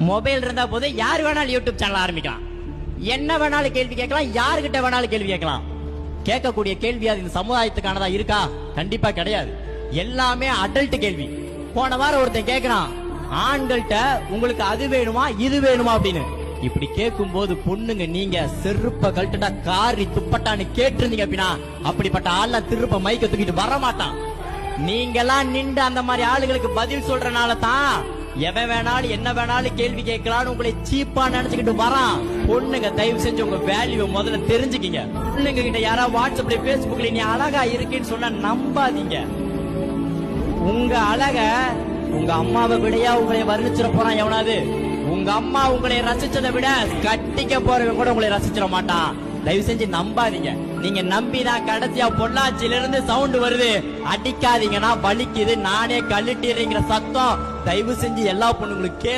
Mobile இருந்தா போது யார் வேணாலும் யூடியூப் சேனல் ஆரம்பிக்கலாம், என்ன வேணாலும் கேள்வி கேட்கலாம், யாருகிட்ட வேணாலும் கேள்வி கேட்கலாம். கேட்கக்கூடிய கேள்வி அது இந்த சமுதாயத்துக்கானதா இருக்கா? கண்டிப்பா கிடையாது. எல்லாமே அடல்ட் கேள்வி. போன வாரம் ஒருத்தன் கேட்கிறான், ஆண்கள்கிட்ட உங்களுக்கு அது வேணுமா இது வேணுமா அப்படின்னு. இப்படி கேட்கும் போது பொண்ணுங்க நீங்க செருப்ப கழட்டுட்டா காரி துப்பட்டான்னு கேட்டிருந்தீங்க அப்படின்னா அப்படிப்பட்ட ஆள்ல திருப்ப மைக்க தூக்கிட்டு வர மாட்டான். நீங்கெல்லாம் நின்று அந்த மாதிரி ஆளுகளுக்கு பதில் சொல்றனால தான் எவன் வேணாலும் என்ன வேணாலும் கேள்வி கேட்கலான்னு உங்களை சீப்பா நினைச்சுக்கிட்டு வரான். பொண்ணுங்க தயவு செஞ்சு உங்க வேல்யூ முதல்ல தெரிஞ்சுக்கிங்க. பொண்ணுங்க கிட்ட யாராவது வாட்ஸ்அப்ல பேஸ்புக்ல நீ அழகா இருக்குன்னு சொன்னா நம்பாதீங்க. உங்க அழக உங்க அம்மாவை விடையா உங்களை வர்ணிச்சிட போறான் எவனாவது. உங்க அம்மா உங்களை ரசிச்சதை விட கட்டிக்க போறவங்க கூட உங்களை ரசிச்சிட மாட்டான். தயவு செஞ்சு நம்பாதீங்க. நீங்க நம்பிதான் கடைசியா பொள்ளாச்சியில இருந்து சவுண்ட் வருது, அடிக்காதீங்கன்னா வலிக்குது, நானே கழட்டிடுறேங்கிற சத்தம் தயவு செஞ்சு எல்லா பொண்ணுங்களுக்கு கேளு.